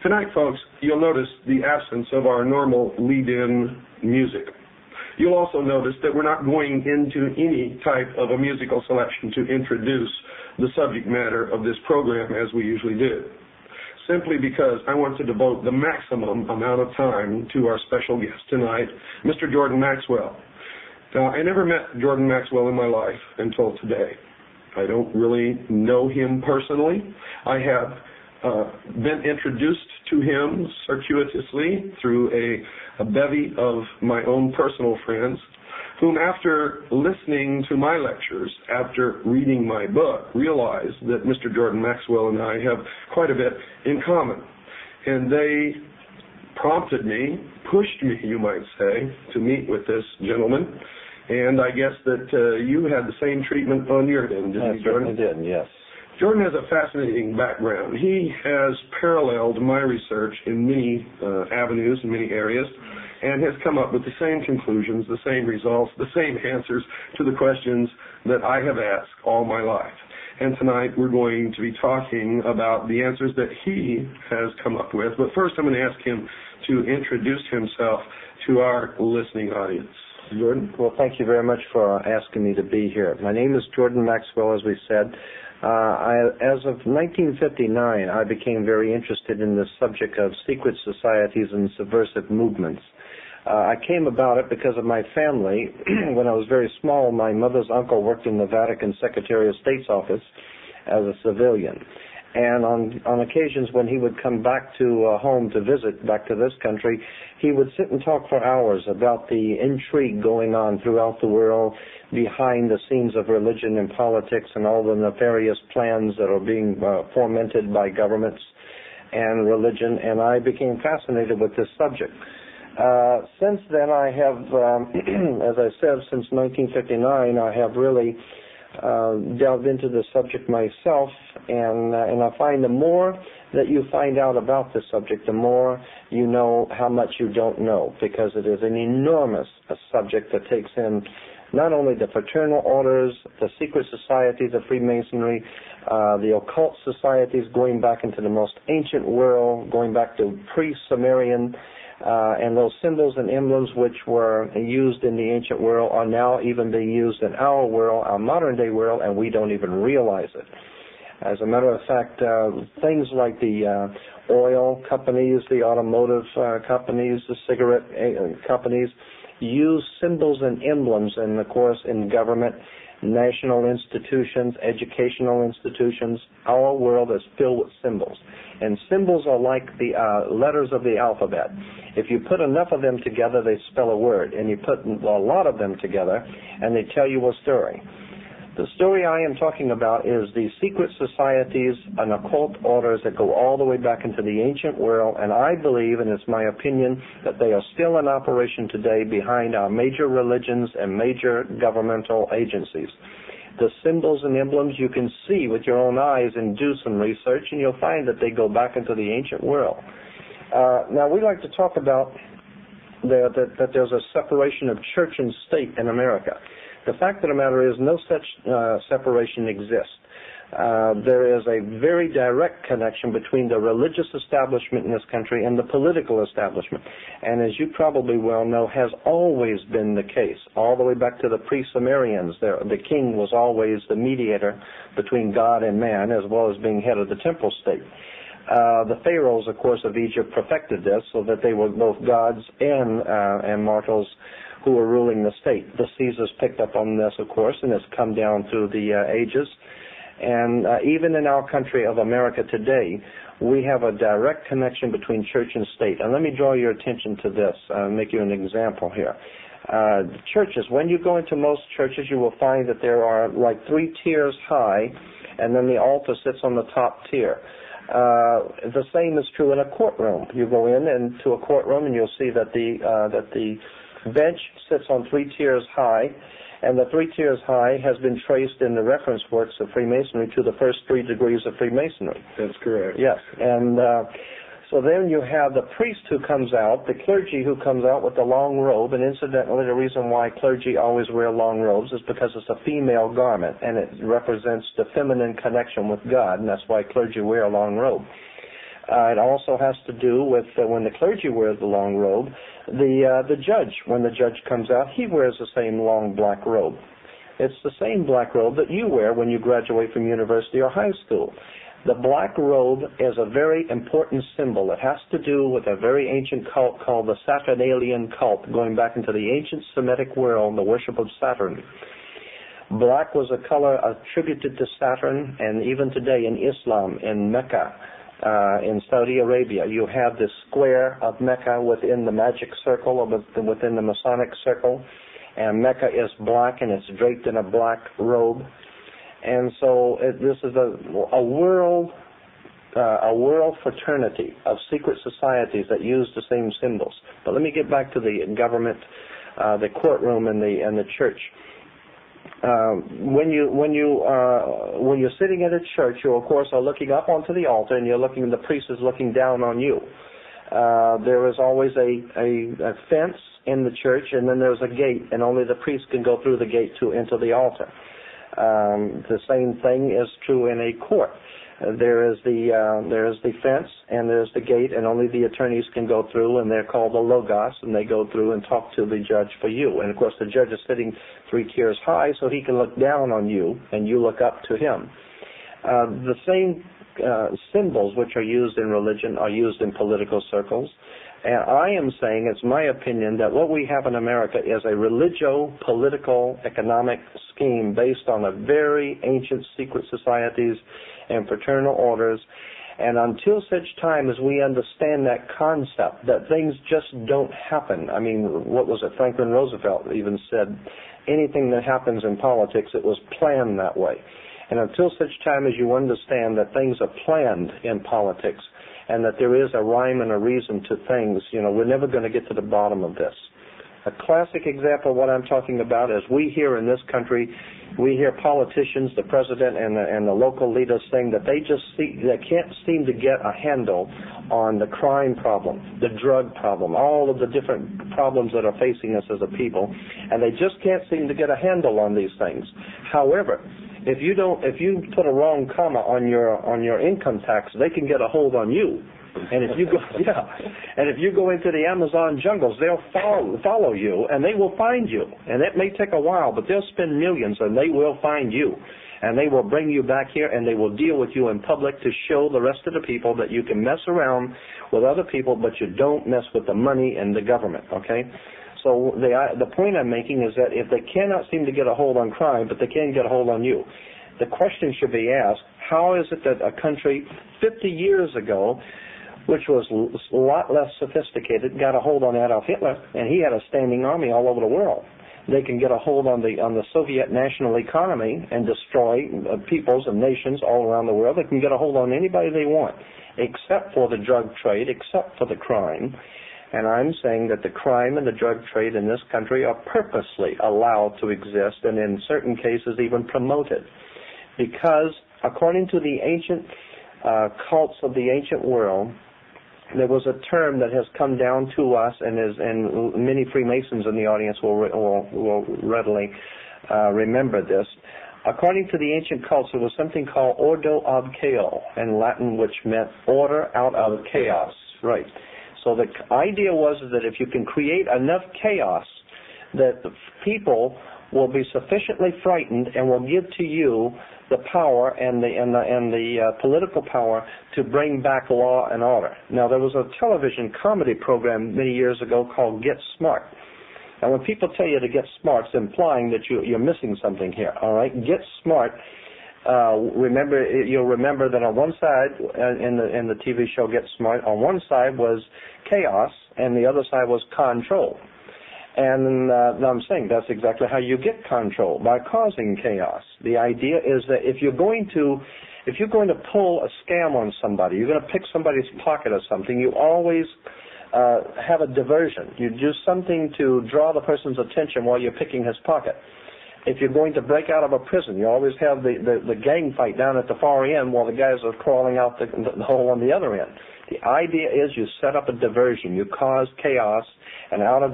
Tonight, folks, you'll notice the absence of our normal lead-in music. You'll also notice that we're not going into any type of a musical selection to introduce the subject matter of this program as we usually do, simply because I want to devote the maximum amount of time to our special guest tonight, Mr. Jordan Maxwell. Now, I never met Jordan Maxwell in my life until today. I don't really know him personally. I have been introduced to him circuitously through a bevy of my own personal friends, whom after listening to my lectures, after reading my book, realized that Mr. Jordan Maxwell and I have quite a bit in common. And they prompted me, pushed me, you might say, to meet with this gentleman. And I guess that you had the same treatment on your end, didn't you, Jordan? I did, yes. Jordan has a fascinating background. He has paralleled my research in many avenues, in many areas, and has come up with the same conclusions, the same results, the same answers to the questions that I have asked all my life. And tonight we're going to be talking about the answers that he has come up with. But first I'm going to ask him to introduce himself to our listening audience. Jordan? Well, thank you very much for asking me to be here. My name is Jordan Maxwell, as we said. As of 1959, I became very interested in the subject of secret societies and subversive movements. I came about it because of my family. When I was very small, my mother's uncle worked in the Vatican Secretary of State's office as a civilian. And on occasions when he would come back to home to visit, back to this country, he would sit and talk for hours about the intrigue going on throughout the world, behind the scenes of religion and politics and all the nefarious plans that are being fomented by governments and religion, and I became fascinated with this subject. Since then, I have, as I said, since 1959, I have really delved into the subject myself, and I find the more that you find out about this subject, the more you know how much you don't know, because it is an enormous subject that takes in not only the fraternal orders, the secret societies of Freemasonry, the occult societies going back into the most ancient world, going back to pre-Sumerian, and those symbols and emblems which were used in the ancient world are now even being used in our world, our modern-day world, and we don't even realize it. As a matter of fact, things like the oil companies, the automotive companies, the cigarette companies use symbols and emblems, and of course in government, national institutions, educational institutions. Our world is filled with symbols. And symbols are like the letters of the alphabet. If you put enough of them together, they spell a word. And you put a lot of them together, and they tell you a story. The story I am talking about is the secret societies and occult orders that go all the way back into the ancient world, and I believe, and it's my opinion, that they are still in operation today behind our major religions and major governmental agencies. The symbols and emblems you can see with your own eyes and do some research, and you'll find that they go back into the ancient world. Now, we like to talk about that there's a separation of church and state in America. The fact of the matter is no such separation exists. There is a very direct connection between the religious establishment in this country and the political establishment. And as you probably well know, has always been the case. All the way back to the pre-Sumerians, the king was always the mediator between God and man, as well as being head of the temple state. The pharaohs, of course, of Egypt perfected this so that they were both gods and mortals who were ruling the state. The Caesars picked up on this, of course, and it's come down through the ages. And even in our country of America today, we have a direct connection between church and state. And let me draw your attention to this, make you an example here. Churches, when you go into most churches, you will find that there are like 3 tiers high, and then the altar sits on the top tier. The same is true in a courtroom. You go into a courtroom, and you'll see that the bench sits on 3 tiers high, and the 3 tiers high has been traced in the reference works of Freemasonry to the first 3 degrees of Freemasonry. That's correct. Yes, and so then you have the priest who comes out, the clergy who comes out with the long robe, and incidentally the reason why clergy always wear long robes is because it's a female garment, and it represents the feminine connection with God, and that's why clergy wear a long robe. It also has to do with when the clergy wears the long robe, the judge, when the judge comes out, he wears the same long black robe. It's the same black robe that you wear when you graduate from university or high school. The black robe is a very important symbol. It has to do with a very ancient cult called the Saturnalian cult, going back into the ancient Semitic world, the worship of Saturn. Black was a color attributed to Saturn, and even today in Islam, in Mecca, in Saudi Arabia, you have this square of Mecca within the magic circle, or within the Masonic circle, and Mecca is black, and it's draped in a black robe. And so this is a world fraternity of secret societies that use the same symbols. But let me get back to the government, the courtroom, and the church. When you're sitting at a church, you of course are looking up onto the altar, and the priest is looking down on you. There is always a fence in the church, and then there's a gate, and only the priest can go through the gate to enter the altar. The same thing is true in a court. There is the fence, and there's the gate, and only the attorneys can go through, and they're called the logos, and they go through and talk to the judge for you. And of course the judge is sitting 3 tiers high, so he can look down on you, and you look up to him. The same symbols which are used in religion are used in political circles. And I am saying, it's my opinion, that what we have in America is a religio-political economic scheme based on a very ancient secret societies and fraternal orders. And until such time as we understand that concept, that things just don't happen. I mean, what was it? Franklin Roosevelt even said, anything that happens in politics, it was planned that way. And until such time as you understand that things are planned in politics, and that there is a rhyme and a reason to things, we're never going to get to the bottom of this. A classic example of what I'm talking about is we here in this country, we hear politicians, the president and the local leaders saying that they can't seem to get a handle on the crime problem, the drug problem, all of the different problems that are facing us as a people, and they just can't seem to get a handle on these things. However, if you put a wrong comma on your income tax, they can get a hold on you. And if you go into the Amazon jungles, they'll follow you, and they will find you. And it may take a while, but they'll spend millions, and they will find you. And they will bring you back here, and they will deal with you in public to show the rest of the people that you can mess around with other people, but you don't mess with the money and the government, okay? So the point I'm making is that if they cannot seem to get a hold on crime, but they can get a hold on you, the question should be asked, how is it that a country 50 years ago, which was a lot less sophisticated, got a hold on Adolf Hitler, and he had a standing army all over the world? They can get a hold on the Soviet national economy and destroy peoples and nations all around the world. They can get a hold on anybody they want, except for the drug trade, except for the crime. And I'm saying that the crime and the drug trade in this country are purposely allowed to exist, and in certain cases even promoted. Because according to the ancient cults of the ancient world, there was a term that has come down to us, and many Freemasons in the audience will readily remember this. According to the ancient cults, there was something called ordo ad chaos in Latin, which meant order out of chaos. Right. So the idea was that if you can create enough chaos, that the people will be sufficiently frightened and will give to you the power and the political power to bring back law and order. Now, there was a television comedy program many years ago called Get Smart. And when people tell you to get smart, it's implying that you're missing something here. All right, Get Smart. You'll remember that on one side in the TV show Get Smart, on one side was chaos and the other side was control. And I'm saying that's exactly how you get control, by causing chaos. The idea is that if you're going to pull a scam on somebody, you're going to pick somebody's pocket or something, you always have a diversion. You do something to draw the person's attention while you're picking his pocket. If you're going to break out of a prison, you always have the gang fight down at the far end while the guys are crawling out the hole on the other end. The idea is you set up a diversion. You cause chaos, and out of